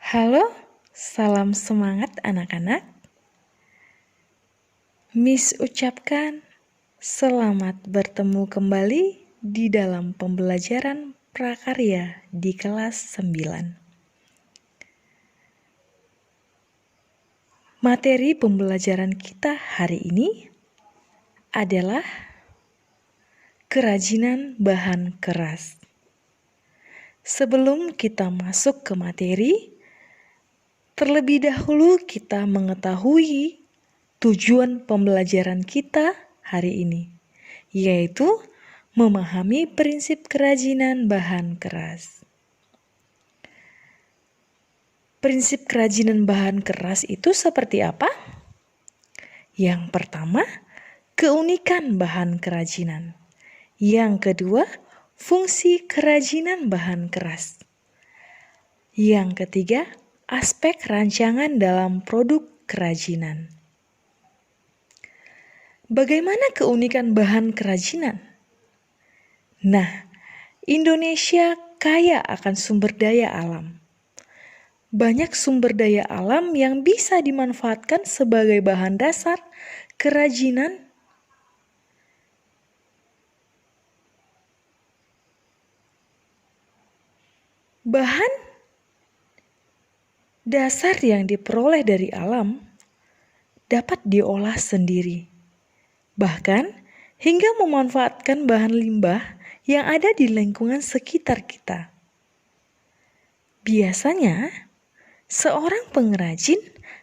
Halo, salam semangat anak-anak. Miss ucapkan selamat bertemu kembali di dalam pembelajaran prakarya di kelas 9. Materi pembelajaran kita hari ini adalah kerajinan bahan keras. Sebelum kita masuk ke materi, terlebih dahulu kita mengetahui tujuan pembelajaran kita hari ini, yaitu memahami prinsip kerajinan bahan keras. Prinsip kerajinan bahan keras itu seperti apa? Yang pertama, keunikan bahan kerajinan. Yang kedua, fungsi kerajinan bahan keras. Yang ketiga, aspek rancangan dalam produk kerajinan. Bagaimana keunikan bahan kerajinan? Nah, Indonesia kaya akan sumber daya alam. Banyak sumber daya alam yang bisa dimanfaatkan sebagai bahan dasar kerajinan. Bahan dasar yang diperoleh dari alam dapat diolah sendiri. Bahkan hingga memanfaatkan bahan limbah yang ada di lingkungan sekitar kita. Biasanya, seorang pengrajin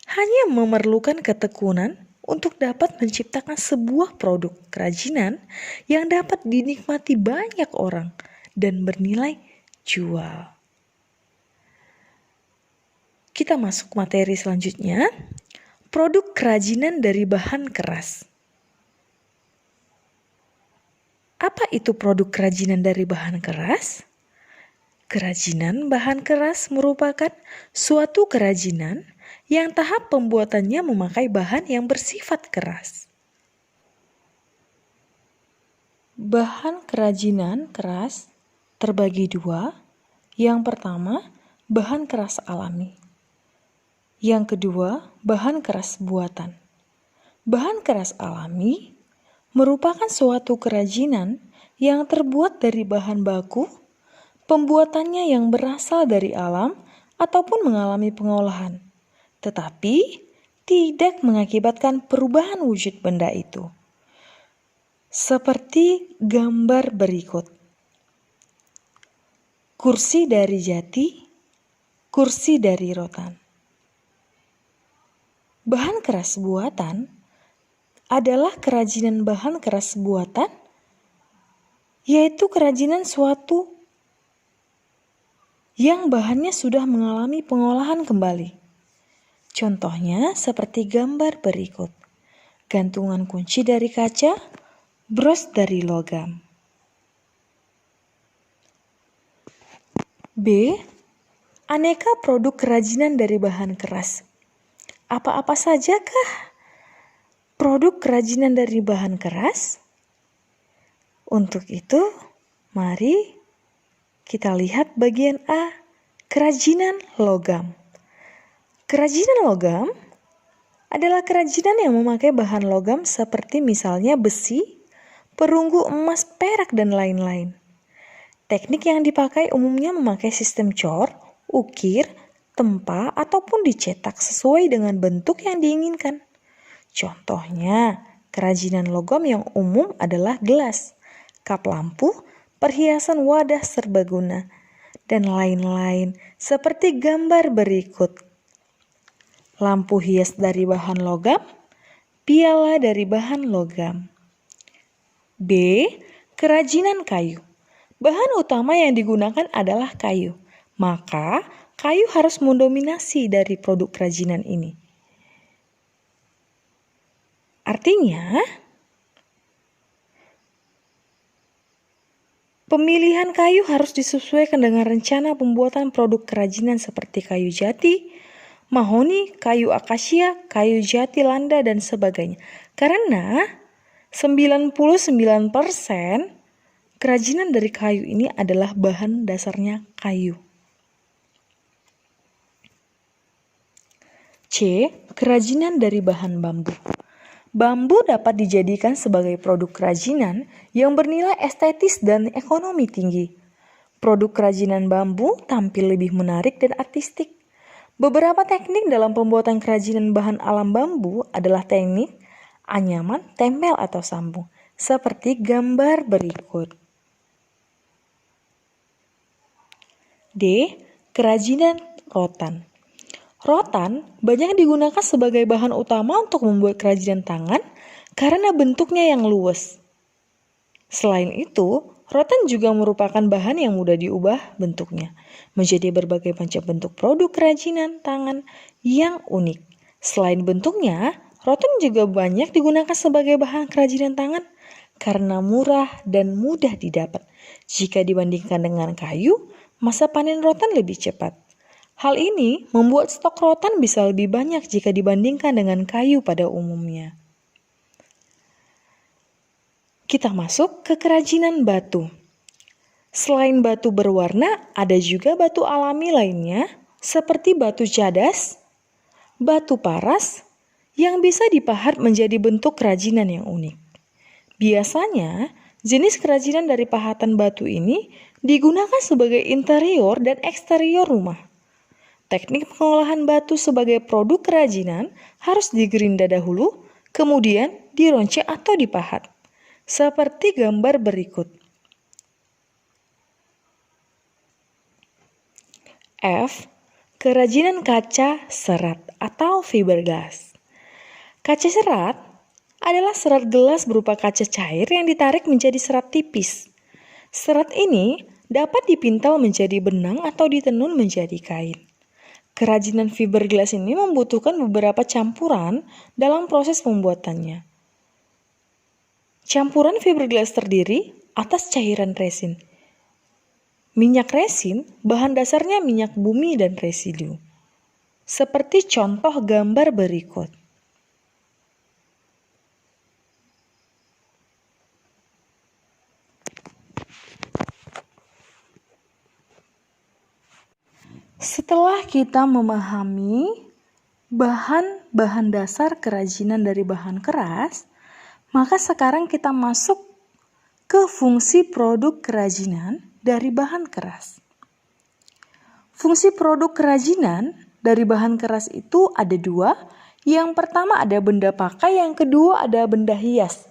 hanya memerlukan ketekunan untuk dapat menciptakan sebuah produk kerajinan yang dapat dinikmati banyak orang dan bernilai jual. Kita masuk materi selanjutnya, produk kerajinan dari bahan keras. Apa itu produk kerajinan dari bahan keras? Kerajinan bahan keras merupakan suatu kerajinan yang tahap pembuatannya memakai bahan yang bersifat keras. Bahan kerajinan keras terbagi dua. Yang pertama, bahan keras alami. Yang kedua, bahan keras buatan. Bahan keras alami merupakan suatu kerajinan yang terbuat dari bahan baku, pembuatannya yang berasal dari alam ataupun mengalami pengolahan, tetapi tidak mengakibatkan perubahan wujud benda itu. Seperti gambar berikut. Kursi dari jati, kursi dari rotan. Bahan keras buatan adalah kerajinan bahan keras buatan, yaitu kerajinan suatu yang bahannya sudah mengalami pengolahan kembali. Contohnya seperti gambar berikut. Gantungan kunci dari kaca, bros dari logam. B. Aneka produk kerajinan dari bahan keras. Apa-apa sajakah produk kerajinan dari bahan keras? Untuk itu, mari kita lihat bagian A, kerajinan logam. Kerajinan logam adalah kerajinan yang memakai bahan logam seperti misalnya besi, perunggu emas, perak, dan lain-lain. Teknik yang dipakai umumnya memakai sistem cor, ukir, tempa, ataupun dicetak sesuai dengan bentuk yang diinginkan. Contohnya, kerajinan logam yang umum adalah gelas, kap lampu, perhiasan wadah serbaguna, dan lain-lain seperti gambar berikut. Lampu hias dari bahan logam, piala dari bahan logam. B. Kerajinan kayu. Bahan utama yang digunakan adalah kayu, maka kayu harus mendominasi dari produk kerajinan ini. Artinya, pemilihan kayu harus disesuaikan dengan rencana pembuatan produk kerajinan seperti kayu jati, mahoni, kayu akasia, kayu jati landa, dan sebagainya. Karena 99% kerajinan dari kayu ini adalah bahan dasarnya kayu. C. Kerajinan dari bahan bambu. Bambu dapat dijadikan sebagai produk kerajinan yang bernilai estetis dan ekonomi tinggi. Produk kerajinan bambu tampil lebih menarik dan artistik. Beberapa teknik dalam pembuatan kerajinan bahan alam bambu adalah teknik anyaman, tempel atau sambung, seperti gambar berikut. D. Kerajinan rotan. Rotan banyak digunakan sebagai bahan utama untuk membuat kerajinan tangan karena bentuknya yang luwes. Selain itu, rotan juga merupakan bahan yang mudah diubah bentuknya menjadi berbagai macam bentuk produk kerajinan tangan yang unik. Selain bentuknya, rotan juga banyak digunakan sebagai bahan kerajinan tangan karena murah dan mudah didapat. Jika dibandingkan dengan kayu, masa panen rotan lebih cepat. Hal ini membuat stok rotan bisa lebih banyak jika dibandingkan dengan kayu pada umumnya. Kita masuk ke kerajinan batu. Selain batu berwarna, ada juga batu alami lainnya seperti batu cadas, batu paras yang bisa dipahat menjadi bentuk kerajinan yang unik. Biasanya, jenis kerajinan dari pahatan batu ini digunakan sebagai interior dan eksterior rumah. Teknik pengolahan batu sebagai produk kerajinan harus digerinda dahulu, kemudian dironceng atau dipahat. Seperti gambar berikut. F. Kerajinan kaca serat atau fiberglass. Kaca serat adalah serat gelas berupa kaca cair yang ditarik menjadi serat tipis. Serat ini dapat dipintal menjadi benang atau ditenun menjadi kain. Kerajinan fiberglass ini membutuhkan beberapa campuran dalam proses pembuatannya. Campuran fiberglass terdiri atas cairan resin. Minyak resin, bahan dasarnya minyak bumi dan residu. Seperti contoh gambar berikut. Setelah kita memahami bahan-bahan dasar kerajinan dari bahan keras, maka sekarang kita masuk ke fungsi produk kerajinan dari bahan keras. Fungsi produk kerajinan dari bahan keras itu ada dua. Yang pertama ada benda pakai, yang kedua ada benda hias.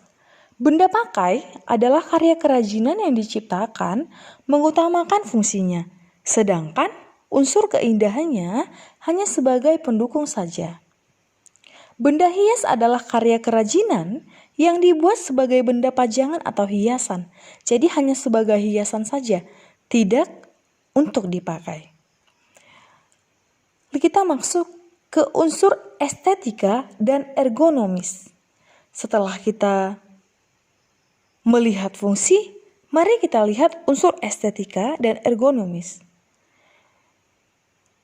Benda pakai adalah karya kerajinan yang diciptakan mengutamakan fungsinya, sedangkan unsur keindahannya hanya sebagai pendukung saja. Benda hias adalah karya kerajinan yang dibuat sebagai benda pajangan atau hiasan, jadi hanya sebagai hiasan saja, tidak untuk dipakai. Kita masuk ke unsur estetika dan ergonomis. Setelah kita melihat fungsi, mari kita lihat unsur estetika dan ergonomis.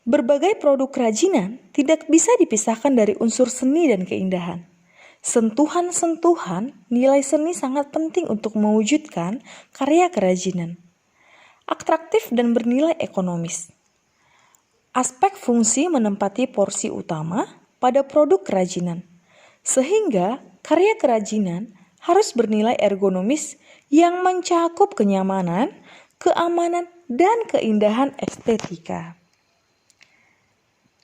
Berbagai produk kerajinan tidak bisa dipisahkan dari unsur seni dan keindahan. Sentuhan-sentuhan nilai seni sangat penting untuk mewujudkan karya kerajinan. Atraktif dan bernilai ekonomis. Aspek fungsi menempati porsi utama pada produk kerajinan, sehingga karya kerajinan harus bernilai ergonomis yang mencakup kenyamanan, keamanan, dan keindahan estetika.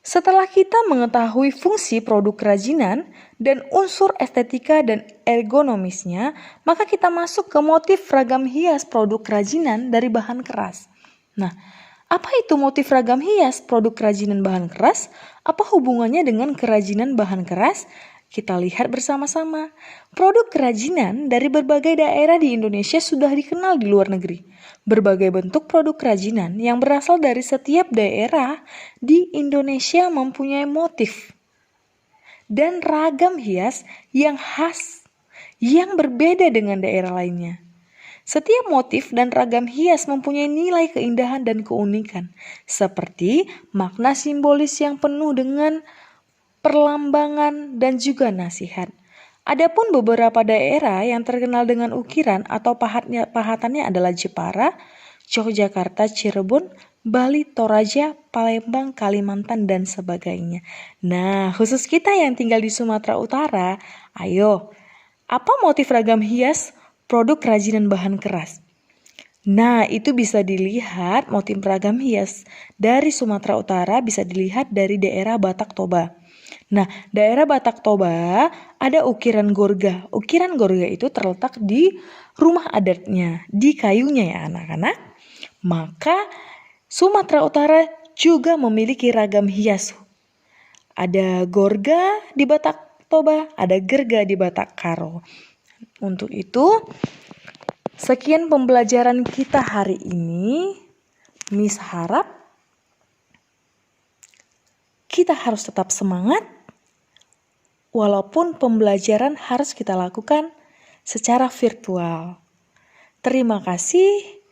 Setelah kita mengetahui fungsi produk kerajinan dan unsur estetika dan ergonomisnya, maka kita masuk ke motif ragam hias produk kerajinan dari bahan keras. Nah, apa itu motif ragam hias produk kerajinan bahan keras? Apa hubungannya dengan kerajinan bahan keras? Kita lihat bersama-sama. Produk kerajinan dari berbagai daerah di Indonesia sudah dikenal di luar negeri. Berbagai bentuk produk kerajinan yang berasal dari setiap daerah di Indonesia mempunyai motif dan ragam hias yang khas, yang berbeda dengan daerah lainnya. Setiap motif dan ragam hias mempunyai nilai keindahan dan keunikan, seperti makna simbolis yang penuh dengan perlambangan dan juga nasihat. Adapun beberapa daerah yang terkenal dengan ukiran atau pahatannya adalah Jepara, Yogyakarta, Cirebon, Bali, Toraja, Palembang, Kalimantan, dan sebagainya. Nah, khusus kita yang tinggal di Sumatera Utara, ayo, apa motif ragam hias produk kerajinan bahan keras? Nah, itu bisa dilihat motif ragam hias dari Sumatera Utara bisa dilihat dari daerah Batak Toba. Nah, daerah Batak Toba ada ukiran gorga. Ukiran gorga itu terletak di rumah adatnya, di kayunya ya anak-anak. Maka Sumatera Utara juga memiliki ragam hias. Ada gorga di Batak Toba, ada gerga di Batak Karo. Untuk itu, sekian pembelajaran kita hari ini. Miss harap kita harus tetap semangat, walaupun pembelajaran harus kita lakukan secara virtual. Terima kasih.